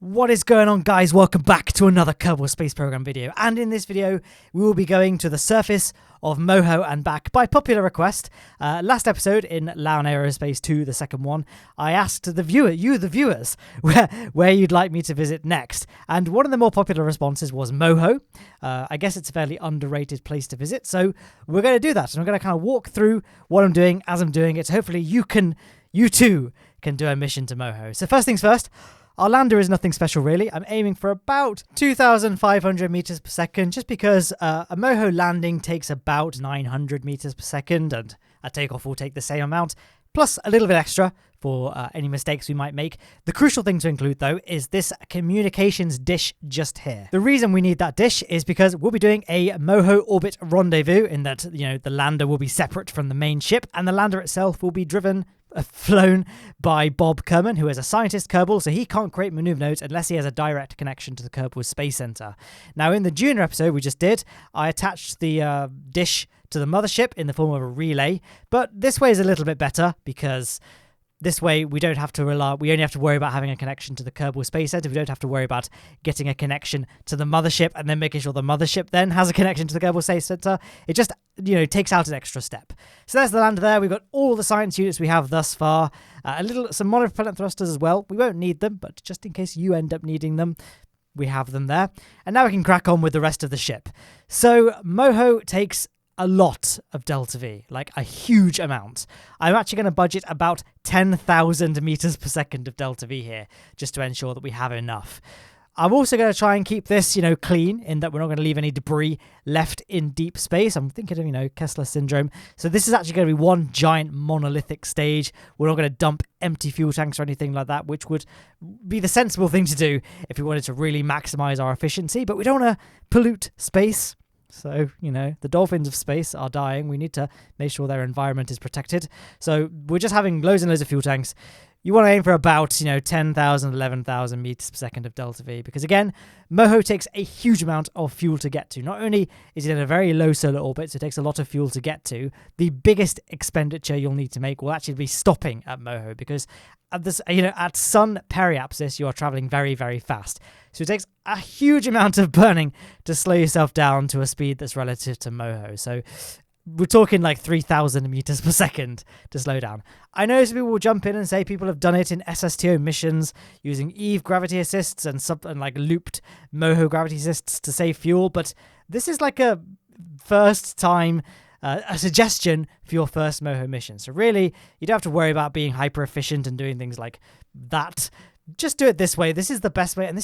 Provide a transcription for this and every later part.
What is going on, guys? Welcome back to another Kerbal Space Program video, and in this video we will be going to the surface of Moho and back by popular request. Last episode in Lowne Aerospace 2, the second one, I asked the viewers, where you'd like me to visit next, and one of the more popular responses was Moho. I guess it's a fairly underrated place to visit, so we're going to do that, and I'm going to kind of walk through what I'm doing as I'm doing it, so hopefully you too can do a mission to Moho. So first things first, our lander is nothing special really. I'm aiming for about 2,500 meters per second just because a Moho landing takes about 900 meters per second and a takeoff will take the same amount, plus a little bit extra for any mistakes we might make. The crucial thing to include though is this communications dish just here. The reason we need that dish is because we'll be doing a Moho orbit rendezvous in that, the lander will be separate from the main ship and the lander itself will be flown by Bob Kerbin, who is a scientist Kerbal, so he can't create maneuver nodes unless he has a direct connection to the Kerbal Space Center. Now, in the Junior episode we just did, I attached the dish to the Mothership in the form of a relay, but this way is a little bit better because this way we don't have to we only have to worry about having a connection to the Kerbal Space Center. We don't have to worry about getting a connection to the Mothership and then making sure the Mothership then has a connection to the Kerbal Space Center. It just, takes out an extra step. So there's the lander there. We've got all the science units we have thus far. Some monopropellant thrusters as well. We won't need them, but just in case you end up needing them, we have them there. And now we can crack on with the rest of the ship. So Moho takes a lot of delta V, like a huge amount. I'm actually going to budget about 10,000 meters per second of delta V here, just to ensure that we have enough. I'm also going to try and keep this, clean, in that we're not going to leave any debris left in deep space. I'm thinking of, Kessler syndrome. So this is actually going to be one giant monolithic stage. We're not going to dump empty fuel tanks or anything like that, which would be the sensible thing to do if we wanted to really maximize our efficiency. But we don't want to pollute space. So, the dolphins of space are dying. We need to make sure their environment is protected. So we're just having loads and loads of fuel tanks. You want to aim for about, 10,000, 11,000 meters per second of delta V. Because again, Moho takes a huge amount of fuel to get to. Not only is it in a very low solar orbit, so it takes a lot of fuel to get to, the biggest expenditure you'll need to make will actually be stopping at Moho. Because at this, at sun periapsis, you are traveling very, very fast. So it takes a huge amount of burning to slow yourself down to a speed that's relative to Moho. So we're talking like 3,000 meters per second to slow down. I know some people will jump in and say people have done it in SSTO missions using Eve gravity assists and looped Moho gravity assists to save fuel, but this is like a first time a suggestion for your first Moho mission. So really, you don't have to worry about being hyper efficient and doing things like that. Just do it this way. This is the best way, and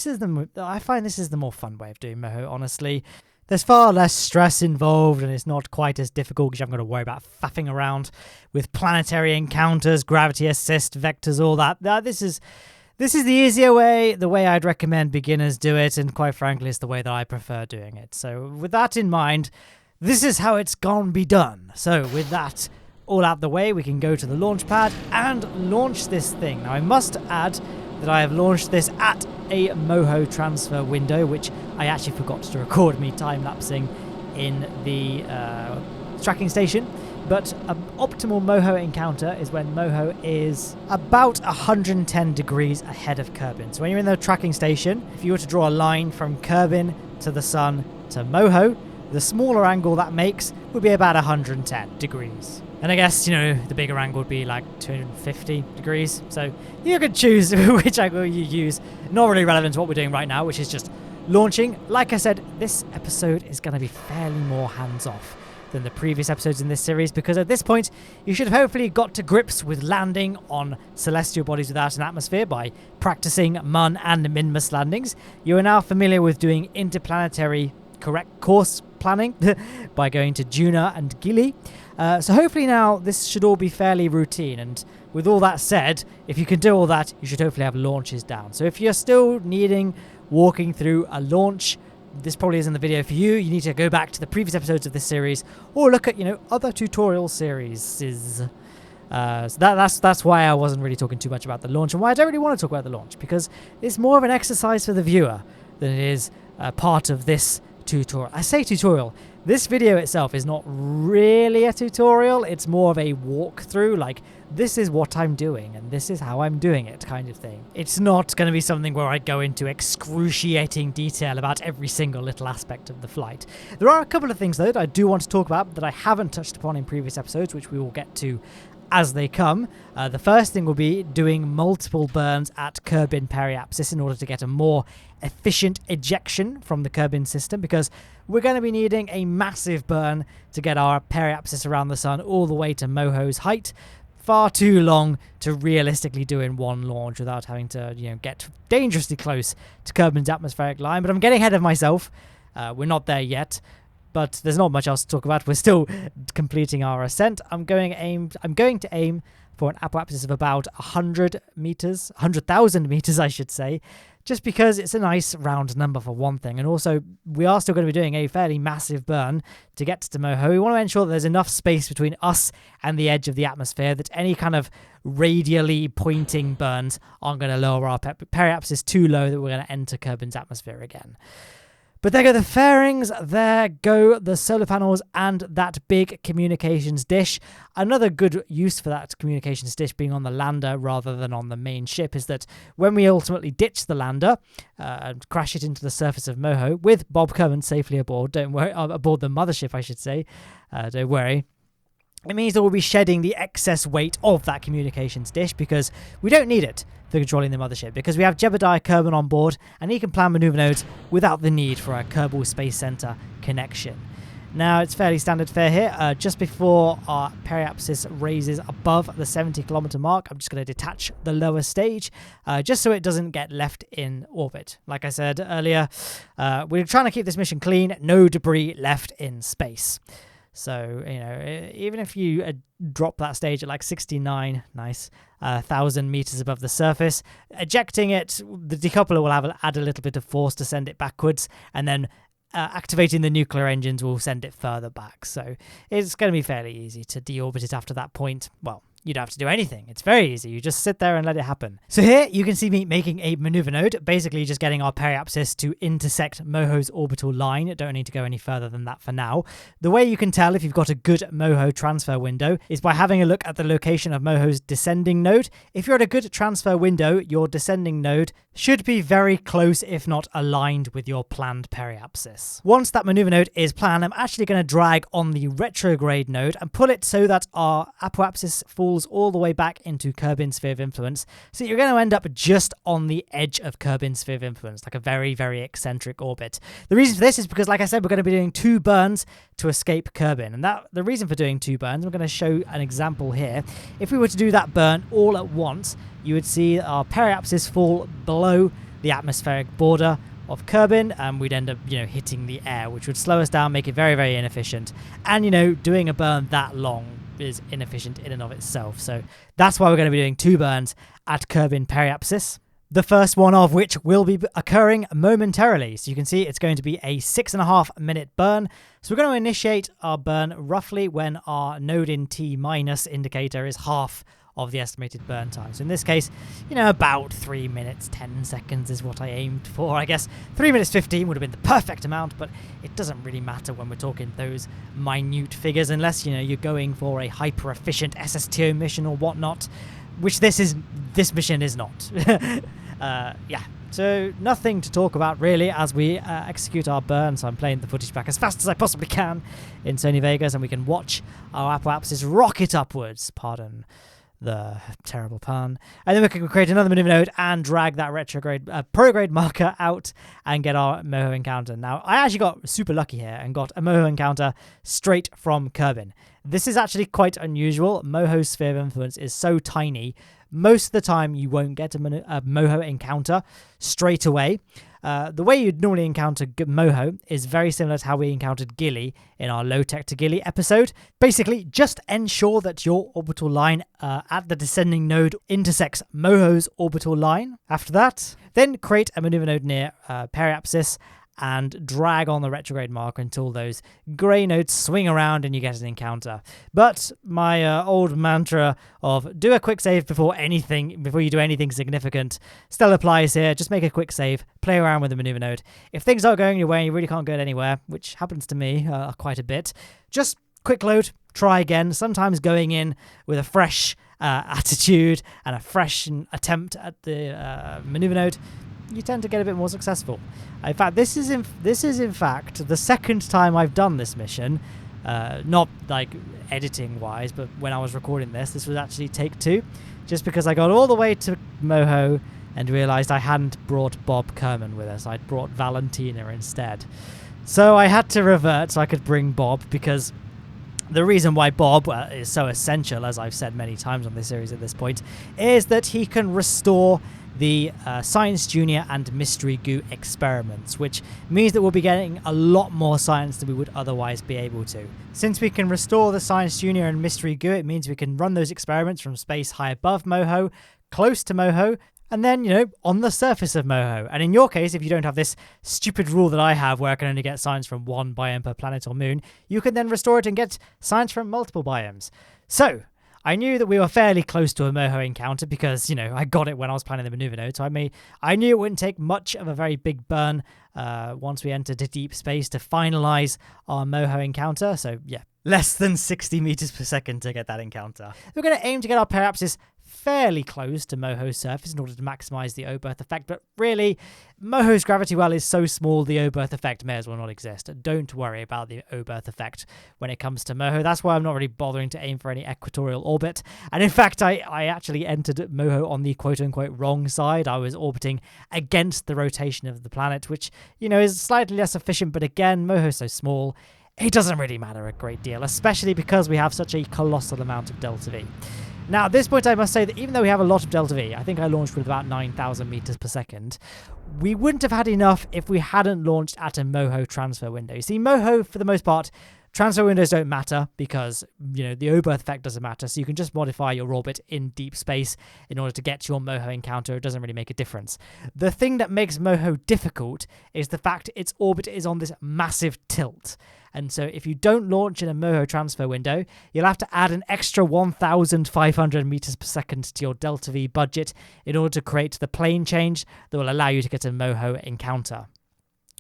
I find this is the more fun way of doing Moho, honestly. There's far less stress involved, and it's not quite as difficult because you haven't got to worry about faffing around with planetary encounters, gravity assist, vectors, all that. This is the easier way, the way I'd recommend beginners do it, and quite frankly, it's the way that I prefer doing it. So with that in mind, this is how it's gonna be done. So with that all out the way, we can go to the launch pad and launch this thing. Now I must add that I have launched this at a Moho transfer window, which I actually forgot to record me time-lapsing in the tracking station. But an optimal Moho encounter is when Moho is about 110 degrees ahead of Kerbin. So when you're in the tracking station, if you were to draw a line from Kerbin to the sun to Moho, the smaller angle that makes would be about 110 degrees. And I guess, the bigger angle would be like 250 degrees. So you could choose which angle you use. Not really relevant to what we're doing right now, which is just launching. Like I said, this episode is going to be fairly more hands-off than the previous episodes in this series, because at this point, you should have hopefully got to grips with landing on celestial bodies without an atmosphere by practicing Mun and Minmus landings. You are now familiar with doing interplanetary correct course planning by going to Munar and Gili. So hopefully now this should all be fairly routine, and with all that said, if you can do all that, you should hopefully have launches down. So if you're still needing walking through a launch, this probably isn't the video for you. You need to go back to the previous episodes of this series or look at, other tutorial series. So that's why I wasn't really talking too much about the launch, and why I don't really want to talk about the launch, because it's more of an exercise for the viewer than it is part of this tutorial. I say tutorial. This video itself is not really a tutorial, it's more of a walkthrough, like this is what I'm doing and this is how I'm doing it kind of thing. It's not going to be something where I go into excruciating detail about every single little aspect of the flight. There are a couple of things though that I do want to talk about that I haven't touched upon in previous episodes, which we will get to as they come. The first thing will be doing multiple burns at Kerbin periapsis in order to get a more efficient ejection from the Kerbin system, because we're going to be needing a massive burn to get our periapsis around the sun all the way to Moho's height. Far too long to realistically do in one launch without having to, get dangerously close to Kerbin's atmospheric line. But I'm getting ahead of myself. We're not there yet. But there's not much else to talk about. We're still completing our ascent. I'm going to aim for an apoapsis of about 100 meters, 100,000 meters, I should say, just because it's a nice round number for one thing. And also, we are still going to be doing a fairly massive burn to get to Moho. We want to ensure that there's enough space between us and the edge of the atmosphere that any kind of radially pointing burns aren't going to lower our periapsis too low that we're going to enter Kerbin's atmosphere again. But there go the fairings, there go the solar panels and that big communications dish. Another good use for that communications dish being on the lander rather than on the main ship is that when we ultimately ditch the lander and crash it into the surface of Moho with Bob Kerbin safely aboard, don't worry, aboard the Mothership I should say, don't worry. It means that we'll be shedding the excess weight of that communications dish because we don't need it for controlling the Mothership, because we have Jebediah Kerbin on board and he can plan maneuver nodes without the need for a Kerbal Space Center connection. Now, it's fairly standard fare here. Just before our periapsis raises above the 70-kilometer mark, I'm just going to detach the lower stage just so it doesn't get left in orbit. Like I said earlier, we're trying to keep this mission clean, no debris left in space. So, even if you drop that stage at like 69, nice, 1,000 meters above the surface, ejecting it, the decoupler will add a little bit of force to send it backwards, and then activating the nuclear engines will send it further back. So it's going to be fairly easy to deorbit it after that point. Well, you don't have to do anything. It's very easy. You just sit there and let it happen. So here you can see me making a maneuver node, basically just getting our periapsis to intersect Moho's orbital line. Don't need to go any further than that for now. The way you can tell if you've got a good Moho transfer window is by having a look at the location of Moho's descending node. If you're at a good transfer window, your descending node should be very close, if not aligned with your planned periapsis. Once that maneuver node is planned, I'm actually going to drag on the retrograde node and pull it so that our apoapsis falls all the way back into Kerbin's sphere of influence. So you're going to end up just on the edge of Kerbin's sphere of influence, like a very, very eccentric orbit. The reason for this is because, like I said, we're going to be doing 2 burns to escape Kerbin. And the reason for doing 2 burns, I'm going to show an example here. If we were to do that burn all at once, you would see our periapsis fall below the atmospheric border of Kerbin, and we'd end up, hitting the air, which would slow us down, make it very, very inefficient. And, doing a burn that long is inefficient in and of itself. So that's why we're going to be doing 2 burns at Kerbin periapsis. The first one of which will be occurring momentarily. So you can see it's going to be a 6.5 minute burn. So we're going to initiate our burn roughly when our node in T- indicator is half of the estimated burn time. So in this case, about 3 minutes 10 seconds is what I aimed for. I guess 3 minutes 15 would have been the perfect amount, but it doesn't really matter when we're talking those minute figures, unless you're going for a hyper efficient SSTO mission or whatnot, which this mission is not. Yeah. So nothing to talk about really as we execute our burn. So I'm playing the footage back as fast as I possibly can in Sony Vegas, and we can watch our apoapsis rocket upwards. Pardon the terrible pun. And then we can create another maneuver node and drag that retrograde prograde marker out and get our Moho Encounter. Now, I actually got super lucky here and got a Moho Encounter straight from Kerbin. This is actually quite unusual. Moho's sphere of influence is so tiny. Most of the time, you won't get a Moho Encounter straight away. The way you'd normally encounter Moho is very similar to how we encountered Gilly in our Low Tech to Gilly episode. Basically, just ensure that your orbital line at the descending node intersects Moho's orbital line. After that, then create a maneuver node near periapsis and drag on the retrograde marker until those grey nodes swing around and you get an encounter. But my old mantra of do a quick save before you do anything significant still applies here. Just make a quick save, play around with the maneuver node. If things aren't going your way and you really can't go anywhere, which happens to me quite a bit, just quick load, try again. Sometimes going in with a fresh attitude and a fresh attempt at the maneuver node, you tend to get a bit more successful. In fact, this is in fact the second time I've done this mission, not like editing wise, but when I was recording this was actually take 2, just because I got all the way to Moho and realized I hadn't brought Bob Kerman with us. I'd brought Valentina instead. So I had to revert so I could bring Bob, because the reason why Bob is so essential, as I've said many times on this series at this point, is that he can restore the Science Junior and Mystery Goo experiments, which means that we'll be getting a lot more science than we would otherwise be able to. Since we can restore the Science Junior and Mystery Goo, it means we can run those experiments from space high above Moho, close to Moho, and then, on the surface of Moho. And in your case, if you don't have this stupid rule that I have where I can only get science from one biome per planet or moon, you can then restore it and get science from multiple biomes. So I knew that we were fairly close to a Moho encounter because, I got it when I was planning the maneuver node. So I knew it wouldn't take much of a very big burn once we entered deep space to finalize our Moho encounter. So yeah, less than 60 meters per second to get that encounter. We're going to aim to get our periapsis fairly close to Moho's surface in order to maximize the O-berth effect, but really, Moho's gravity well is so small the O-berth effect may as well not exist. Don't worry about the O-berth effect when it comes to Moho. That's why I'm not really bothering to aim for any equatorial orbit. And in fact, I actually entered Moho on the quote-unquote wrong side. I was orbiting against the rotation of the planet, which, is slightly less efficient, but again, Moho's so small, it doesn't really matter a great deal, especially because we have such a colossal amount of delta V. Now, at this point, I must say that even though we have a lot of delta V, I think I launched with about 9,000 meters per second, we wouldn't have had enough if we hadn't launched at a Moho transfer window. You see, Moho, for the most part, transfer windows don't matter because, the O-berth effect doesn't matter, so you can just modify your orbit in deep space in order to get to your Moho encounter. It doesn't really make a difference. The thing that makes Moho difficult is the fact its orbit is on this massive tilt. And so if you don't launch in a Moho transfer window, you'll have to add an extra 1,500 meters per second to your delta V budget in order to create the plane change that will allow you to get a Moho encounter.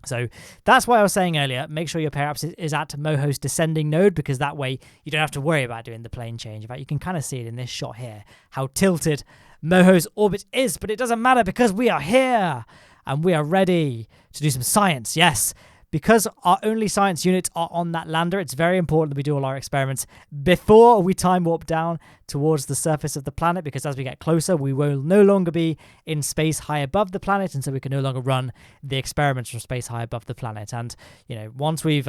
So that's why I was saying earlier, make sure your periapsis is at Moho's descending node, because that way you don't have to worry about doing the plane change. In fact, you can kind of see it in this shot here, how tilted Moho's orbit is, but it doesn't matter because we are here and we are ready to do some science. Yes, because our only science units are on that lander, it's very important that we do all our experiments before we time warp down towards the surface of the planet, because as we get closer, we will no longer be in space high above the planet, and so we can no longer run the experiments from space high above the planet. And, once we've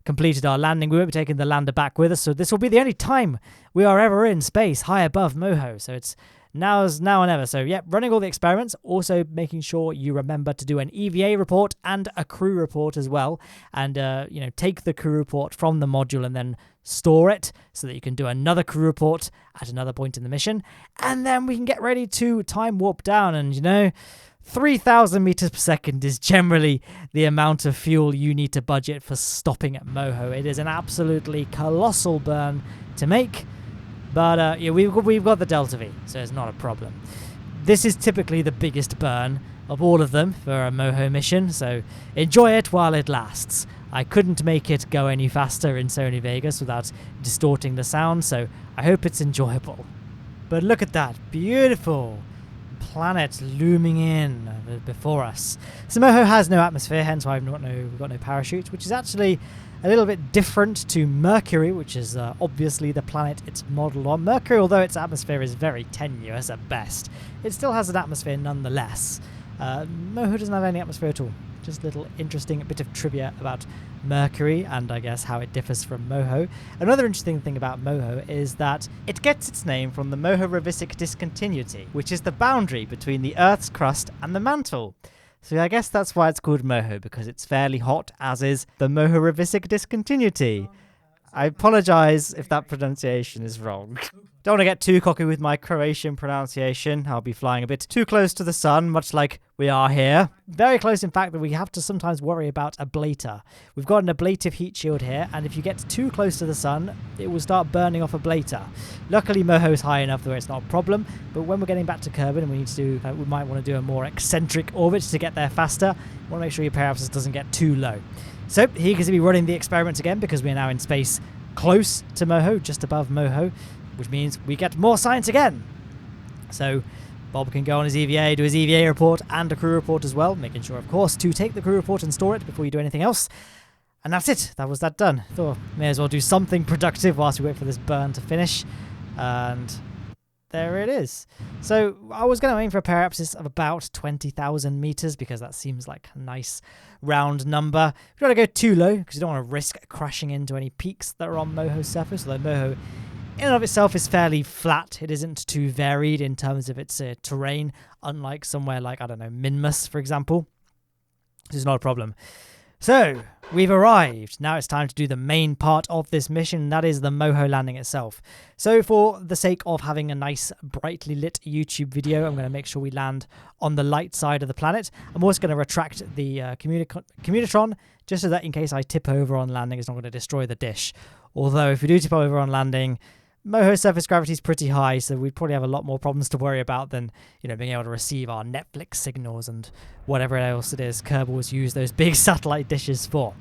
completed our landing, we won't be taking the lander back with us, so this will be the only time we are ever in space high above Moho. So it's now and ever. So yeah, running all the experiments, also making sure you remember to do an EVA report and a crew report as well, and take the crew report from the module and then store it so that you can do another crew report at another point in the mission, and then we can get ready to time warp down. And 3,000 meters per second is generally the amount of fuel you need to budget for stopping at Moho. It is an absolutely colossal burn to make. But we've got the delta V, so it's not a problem. This is typically the biggest burn of all of them for a Moho mission, so enjoy it while it lasts. I couldn't make it go any faster in Sony Vegas without distorting the sound, so I hope it's enjoyable. But look at that beautiful planet looming in before us. So Moho has no atmosphere, hence why we've got no parachute, which is actually a little bit different to Mercury, which is obviously the planet it's modelled on. Mercury, although its atmosphere is very tenuous at best, it still has an atmosphere nonetheless. Moho doesn't have any atmosphere at all. Just a little interesting bit of trivia about Mercury and I guess how it differs from Moho. Another interesting thing about Moho is that it gets its name from the Moho-Revisic discontinuity, which is the boundary between the Earth's crust and the mantle. So I guess that's why it's called Moho, because it's fairly hot, as is the Moho-Revisic discontinuity. I apologise if that pronunciation is wrong. Don't want to get too cocky with my Croatian pronunciation. I'll be flying a bit too close to the sun, much like we are here. Very close, in fact, that we have to sometimes worry about a ablator. We've got an ablative heat shield here, and if you get too close to the sun, it will start burning off a ablator. Luckily, Moho's high enough where it's not a problem, but when we're getting back to Kerbin and we need to do, we might want to do a more eccentric orbit to get there faster, you want to make sure your periapsis doesn't get too low. So he's going to be running the experiment again because we're now in space close to Moho, just above Moho, which means we get more science again. So Bob can go on his EVA, do his EVA report and a crew report as well, making sure, of course, to take the crew report and store it before you do anything else. And that's it. That was that done. Thought may as well do something productive whilst we wait for this burn to finish. And there it is. So I was going to aim for a periapsis of about 20,000 meters because that seems like a nice round number. We don't want to go too low because you don't want to risk crashing into any peaks that are on Moho's surface, although Moho in and of itself is fairly flat. It isn't too varied in terms of its terrain, unlike somewhere like, I don't know, Minmus, for example. This is not a problem. So, we've arrived. Now it's time to do the main part of this mission, and that is the Moho Landing itself. So, for the sake of having a nice, brightly lit YouTube video, I'm going to make sure we land on the light side of the planet. I'm also going to retract the commutatron, just so that in case I tip over on landing, it's not going to destroy the dish. Although, if we do tip over on landing, Moho's surface gravity is pretty high, so we'd probably have a lot more problems to worry about than, you know, being able to receive our Netflix signals and whatever else it is Kerbals use those big satellite dishes for.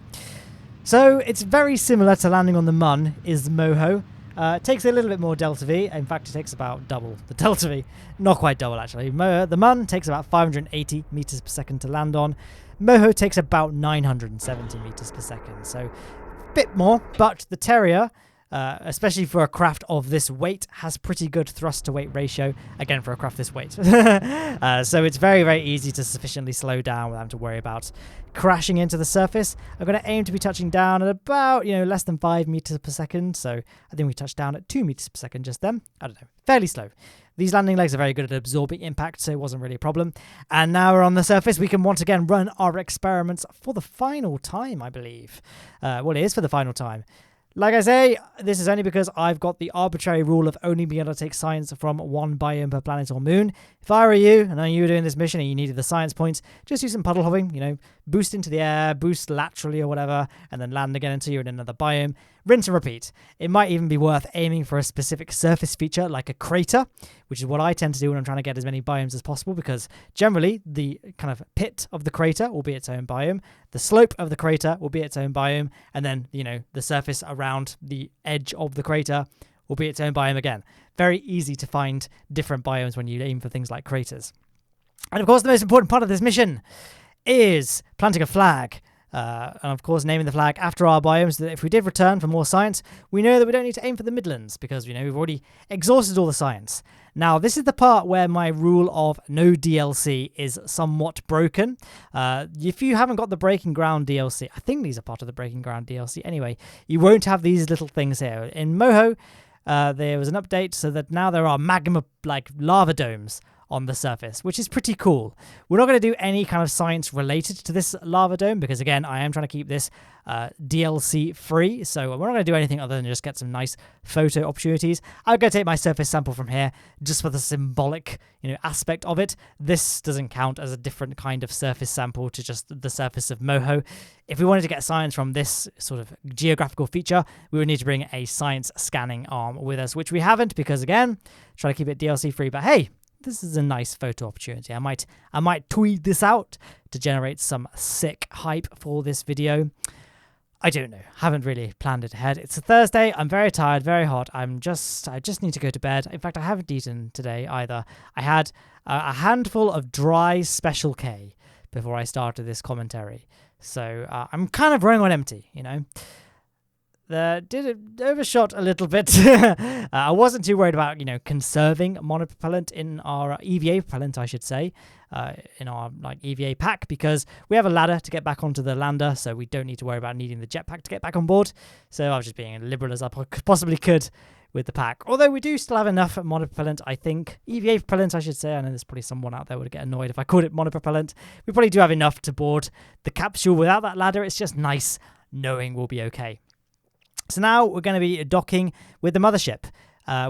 So it's very similar to landing on the Mun, is Moho. It takes a little bit more delta V. In fact, it takes about double the delta V. Not quite double, actually. The Mun takes about 580 meters per second to land on. Moho takes about 970 meters per second, so a bit more, but the Terrier, especially for a craft of this weight, has pretty good thrust-to-weight ratio, again, for a craft this weight. So it's very, very easy to sufficiently slow down without having to worry about crashing into the surface. I'm going to aim to be touching down at about, less than 5 meters per second, so I think we touched down at 2 meters per second just then. I don't know, fairly slow. These landing legs are very good at absorbing impact, so it wasn't really a problem. And now we're on the surface, we can once again run our experiments for the final time, I believe. Well, it is for the final time. Like I say, this is only because I've got the arbitrary rule of only being able to take science from one biome per planet or moon. If I were you, and I knew you were doing this mission and you needed the science points, just do some puddle hopping, boost into the air, boost laterally or whatever, and then land again until you're in another biome. Rinse and repeat. It might even be worth aiming for a specific surface feature like a crater, which is what I tend to do when I'm trying to get as many biomes as possible, because generally the kind of pit of the crater will be its own biome, the slope of the crater will be its own biome, and then, the surface around the edge of the crater will be its own biome again. Very easy to find different biomes when you aim for things like craters. And of course, the most important part of this mission is planting a flag. And of course, naming the flag after our biomes, so that if we did return for more science, we know that we don't need to aim for the Midlands because, we've already exhausted all the science. Now, this is the part where my rule of no DLC is somewhat broken. If you haven't got the Breaking Ground DLC, I think these are part of the Breaking Ground DLC anyway, you won't have these little things here. In Moho, there was an update so that now there are magma, lava domes on the surface, which is pretty cool. We're not going to do any kind of science related to this lava dome because, again, I am trying to keep this DLC free, so we're not going to do anything other than just get some nice photo opportunities. I'm going to take my surface sample from here just for the symbolic aspect of it. This doesn't count as a different kind of surface sample to just the surface of Moho. If we wanted to get science from this sort of geographical feature, we would need to bring a science scanning arm with us, which we haven't because, again, try to keep it DLC free, but hey, this is a nice photo opportunity. I might tweet this out to generate some sick hype for this video. I don't know. Haven't really planned it ahead. It's a Thursday. I'm very tired, very hot. I just need to go to bed. In fact, I haven't eaten today either. I had a handful of dry Special K before I started this commentary. So I'm kind of running on empty, did it overshot a little bit. I wasn't too worried about, conserving monopropellant in our EVA propellant, I should say, in our EVA pack, because we have a ladder to get back onto the lander, so we don't need to worry about needing the jetpack to get back on board. So I was just being as liberal as I possibly could with the pack. Although we do still have enough monopropellant, I think. EVA propellant, I should say. I know there's probably someone out there who would get annoyed if I called it monopropellant. We probably do have enough to board the capsule without that ladder. It's just nice knowing we'll be okay. So now we're going to be docking with the Mothership.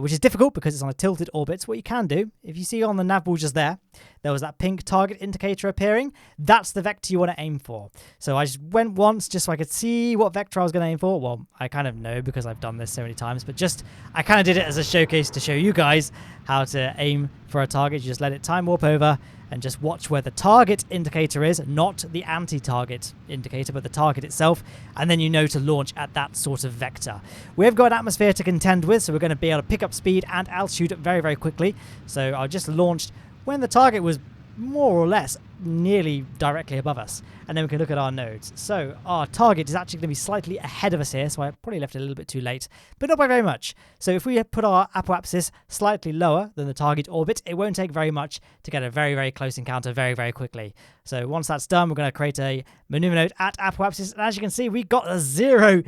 which is difficult because it's on a tilted orbit. So what you can do, if you see on the nav ball just there was that pink target indicator appearing, that's the vector you want to aim for. So I just went once just so I could see what vector I was going to aim for. Well, I kind of know because I've done this so many times, but just I kind of did it as a showcase to show you guys how to aim for a target. You just let it time warp over and just watch where the target indicator is, not the anti-target indicator, but the target itself, and then you know to launch at that sort of vector. We've got an atmosphere to contend with, so we're going to be able to pick up speed and altitude very, very quickly. So I just launched when the target was more or less nearly directly above us, and then we can look at our nodes. So our target is actually going to be slightly ahead of us here, so I probably left it a little bit too late, but not by very much. So if we put our apoapsis slightly lower than the target orbit, it won't take very much to get a very, very close encounter very, very quickly. So once that's done, we're going to create a maneuver node at apoapsis, and as you can see, we got a 0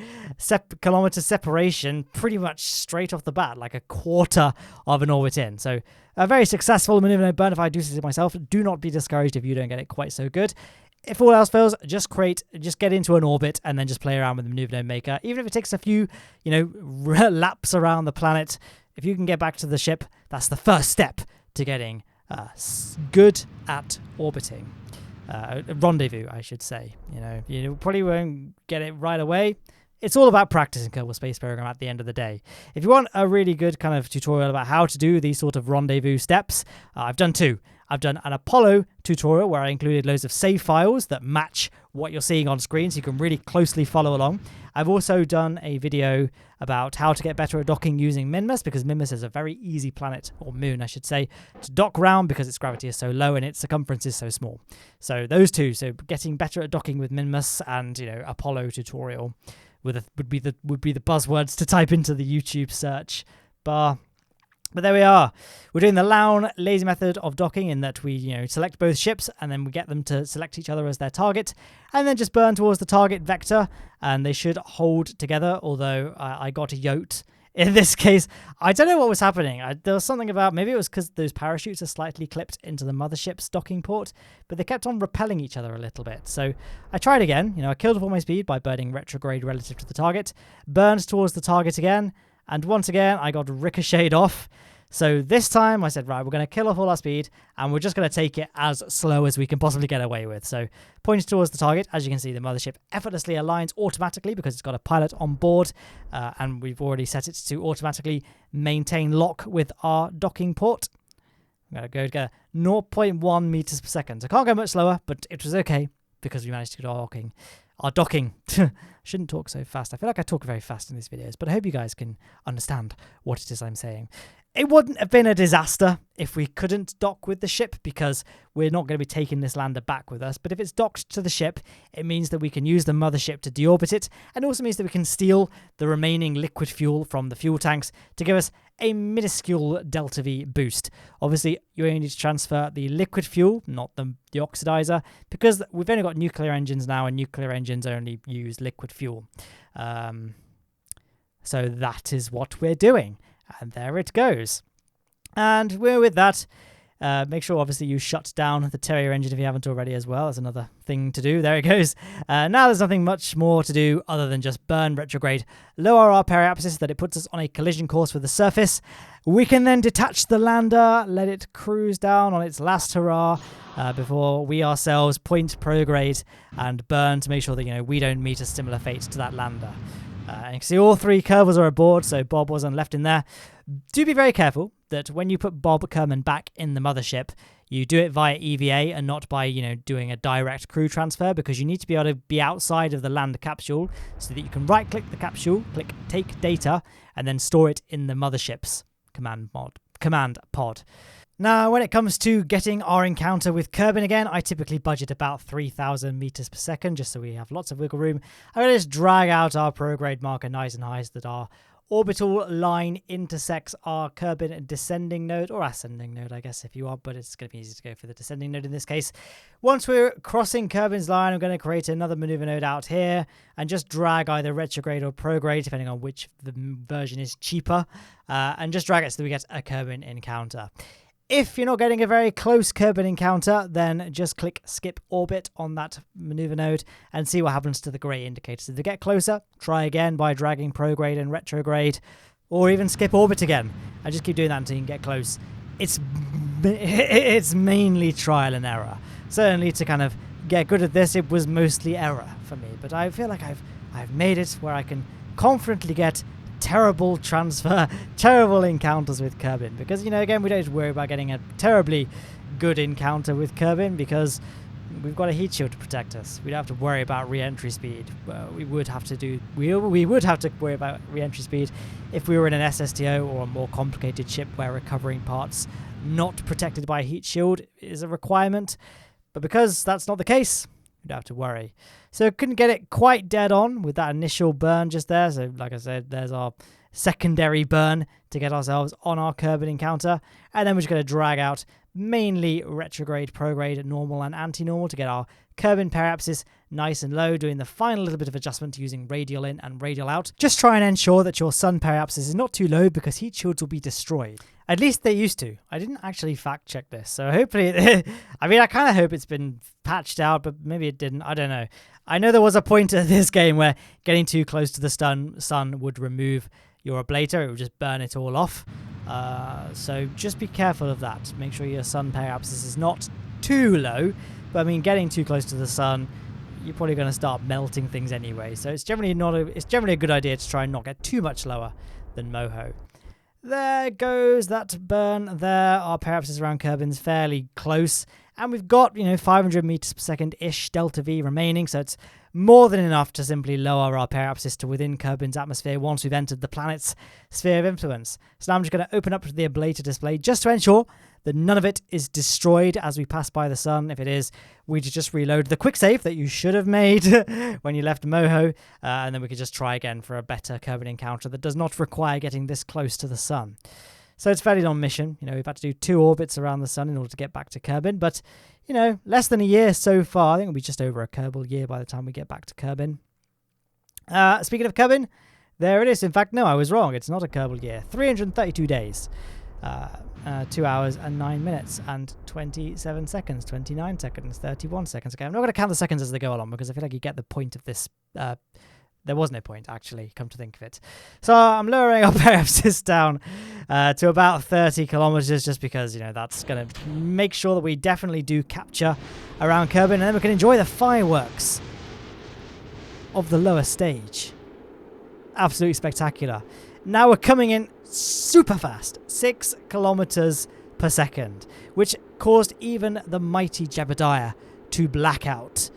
kilometer separation pretty much straight off the bat, like a quarter of an orbit in. So a very successful maneuver node burn if I do this myself. Do not be discouraged if you don't get it quite so good. If all else fails, just get into an orbit and then just play around with the maneuver node maker. Even if it takes a few, laps around the planet, if you can get back to the ship, that's the first step to getting good at orbiting. Rendezvous, I should say. You probably won't get it right away. It's all about practicing Kerbal Space Program at the end of the day. If you want a really good kind of tutorial about how to do these sort of rendezvous steps, I've done 2. I've done an Apollo tutorial where I included loads of save files that match what you're seeing on screen so you can really closely follow along. I've also done a video about how to get better at docking using Minmus, because Minmus is a very easy planet, or moon I should say, to dock round because its gravity is so low and its circumference is so small. So those 2, so getting better at docking with Minmus and Apollo tutorial would be the buzzwords to type into the YouTube search bar. But there we are. We're doing the Lowne lazy method of docking in that we, select both ships and then we get them to select each other as their target and then just burn towards the target vector and they should hold together, although I got a yote. In this case, I don't know what was happening. There was something about, maybe it was because those parachutes are slightly clipped into the mothership's docking port, but they kept on repelling each other a little bit. So I tried again. I killed up all my speed by burning retrograde relative to the target, burned towards the target again, and once again, I got ricocheted off. So this time I said, right, we're going to kill off all our speed and we're just going to take it as slow as we can possibly get away with. So pointed towards the target. As you can see, the mothership effortlessly aligns automatically because it's got a pilot on board and we've already set it to automatically maintain lock with our docking port. I'm going to go to 0.1 meters per second. I can't go much slower, but it was okay because we managed to get our docking. Shouldn't talk so fast. I feel like I talk very fast in these videos, but I hope you guys can understand what it is I'm saying. It wouldn't have been a disaster if we couldn't dock with the ship because we're not going to be taking this lander back with us. But if it's docked to the ship, it means that we can use the mothership to deorbit it, and also means that we can steal the remaining liquid fuel from the fuel tanks to give us a minuscule Delta V boost. Obviously, you only need to transfer the liquid fuel, not the oxidizer, because we've only got nuclear engines now, and nuclear engines only use liquid fuel. So that is what we're doing. And there it goes. And we're with that. Make sure, obviously, you shut down the Terrier engine if you haven't already as well. That's another thing to do. There it goes. Now there's nothing much more to do other than just burn retrograde, lower our periapsis so that it puts us on a collision course with the surface. We can then detach the lander, let it cruise down on its last hurrah before we ourselves point prograde and burn to make sure that, we don't meet a similar fate to that lander. And you can see all 3 Kerbals are aboard, so Bob wasn't left in there. Do be very careful that when you put Bob Kerman back in the mothership, you do it via EVA and not by, doing a direct crew transfer, because you need to be able to be outside of the lander capsule so that you can right-click the capsule, click Take Data, and then store it in the mothership's command pod. Now, when it comes to getting our encounter with Kerbin again, I typically budget about 3,000 meters per second, just so we have lots of wiggle room. I'm going to just drag out our prograde marker nice and high so that our orbital line intersects our Kerbin descending node, or ascending node, I guess, if you want, but it's going to be easy to go for the descending node in this case. Once we're crossing Kerbin's line, I'm going to create another maneuver node out here and just drag either retrograde or prograde, depending on which version is cheaper, and just drag it so that we get a Kerbin encounter. If you're not getting a very close Kerbin encounter, then just click Skip Orbit on that maneuver node and see what happens to the grey indicators. If they get closer, try again by dragging prograde and retrograde. or even skip orbit again. I just keep doing that until you can get close. It's mainly trial and error. Certainly to kind of get good at this, it was mostly error for me. But I feel like I've made it where I can confidently get terrible encounters with Kerbin. Because, again, we don't have to worry about getting a terribly good encounter with Kerbin because we've got a heat shield to protect us. We don't have to worry about re-entry speed. We would have to worry about re-entry speed if we were in an SSTO or a more complicated ship where recovering parts not protected by a heat shield is a requirement. But because that's not the case, we don't have to worry. So couldn't get it quite dead on with that initial burn just there. So like I said, there's our secondary burn to get ourselves on our Kerbin Encounter. And then we're just going to drag out mainly retrograde, prograde, normal and anti-normal to get our Kerbin periapsis nice and low, doing the final little bit of adjustment using radial in and radial out. Just try and ensure that your sun periapsis is not too low because heat shields will be destroyed. At least they used to. I didn't actually fact check this, so hopefully, I kind of hope it's been patched out, but maybe it didn't. I don't know. I know there was a point in this game where getting too close to the sun would remove your ablator. It would just burn it all off. So just be careful of that. Make sure your sun periapsis is not too low. But getting too close to the sun, you're probably going to start melting things anyway. So it's generally a good idea to try and not get too much lower than Moho. There goes that burn there. Our periapsis around Kerbin's fairly close. And we've got, 500 meters per second-ish delta V remaining. So it's more than enough to simply lower our periapsis to within Kerbin's atmosphere once we've entered the planet's sphere of influence. So now I'm just going to open up the ablator display just to ensure that none of it is destroyed as we pass by the sun. If it is, we just reload the quick save that you should have made when you left Moho, and then we could just try again for a better Kerbin encounter that does not require getting this close to the sun. So it's fairly long mission. We've had to do 2 orbits around the sun in order to get back to Kerbin, but less than a year so far. I think it'll be just over a Kerbal year by the time we get back to Kerbin. Speaking of Kerbin, there it is. In fact, no, I was wrong. It's not a Kerbal year. 332 days. 2 hours and 9 minutes and 27 seconds, 29 seconds, 31 seconds. Okay, I'm not going to count the seconds as they go along because I feel like you get the point of this. There was no point, actually, come to think of it. So I'm lowering our periapsis down to about 30 kilometers just because, that's going to make sure that we definitely do capture around Kerbin, and then we can enjoy the fireworks of the lower stage. Absolutely spectacular. Now we're coming in super fast, 6 kilometers per second, which caused even the mighty Jebediah to black out.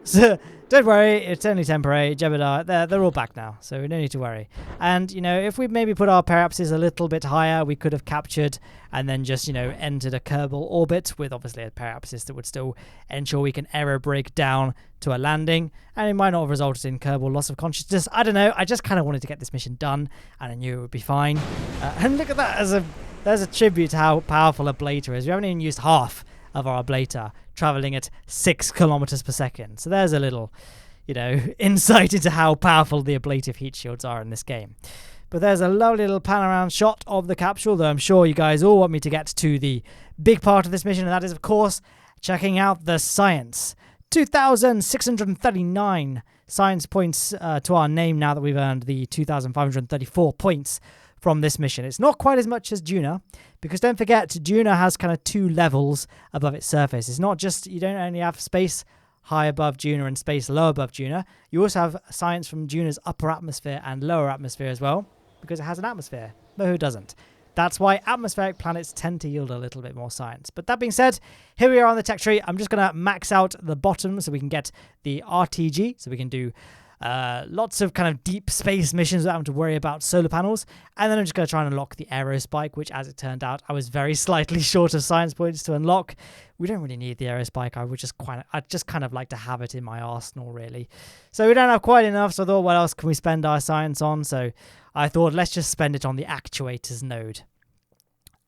So don't worry, it's only temporary. Jebediah, they're all back now, so we don't need to worry. And, if we maybe put our periapsis a little bit higher, we could have captured and then just, entered a Kerbal orbit with obviously a periapsis that would still ensure we can error break down to a landing. And it might not have resulted in Kerbal loss of consciousness. I don't know. I just kind of wanted to get this mission done, and I knew it would be fine. And look at that. There's a tribute to how powerful ablator is. We haven't even used half of our ablator, traveling at 6 kilometers per second. So there's a little, insight into how powerful the ablative heat shields are in this game. But there's a lovely little pan around shot of the capsule, though I'm sure you guys all want me to get to the big part of this mission, and that is, of course, checking out the science. 2,639 science points to our name now that we've earned the 2,534 points from this mission. It's not quite as much as Junar, because don't forget, Junar has kind of 2 levels above its surface. It's not just, you don't only have space high above Junar and space low above Junar. You also have science from Junar's upper atmosphere and lower atmosphere as well, because it has an atmosphere. Moho doesn't. That's why atmospheric planets tend to yield a little bit more science. But that being said, here we are on the tech tree. I'm just going to max out the bottom so we can get the RTG, so we can do lots of kind of deep space missions without having to worry about solar panels. And then I'm just going to try and unlock the aerospike, which, as it turned out, I was very slightly short of science points to unlock. We don't really need the aerospike. I'd just kind of like to have it in my arsenal, really. So we don't have quite enough, so I thought, what else can we spend our science on? So I thought, let's just spend it on the actuators node.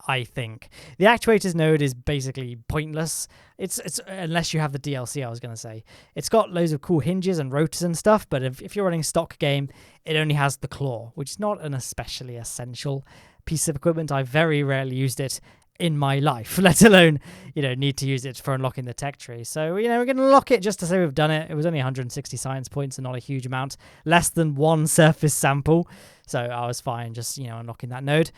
I think the actuators node is basically pointless. It's unless you have the DLC. I was going to say it's got loads of cool hinges and rotors and stuff, but if you're running stock game, it only has the claw, which is not an especially essential piece of equipment. I very rarely used it in my life, let alone, need to use it for unlocking the tech tree. So, we're going to unlock it just to say we've done it. It was only 160 science points and not a huge amount, less than one surface sample. So I was fine just, unlocking that node.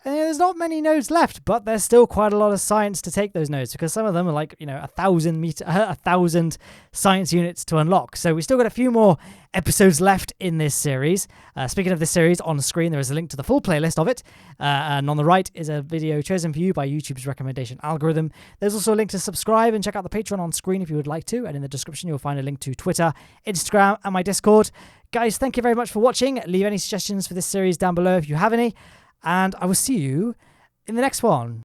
And there's not many nodes left, but there's still quite a lot of science to take those nodes, because some of them are like, 1,000 science units to unlock. So we still got a few more episodes left in this series. Speaking of this series, on screen there is a link to the full playlist of it. And on the right is a video chosen for you by YouTube's recommendation algorithm. There's also a link to subscribe and check out the Patreon on screen if you would like to. And in the description, you'll find a link to Twitter, Instagram, and my Discord. Guys, thank you very much for watching. Leave any suggestions for this series down below if you have any. And I will see you in the next one.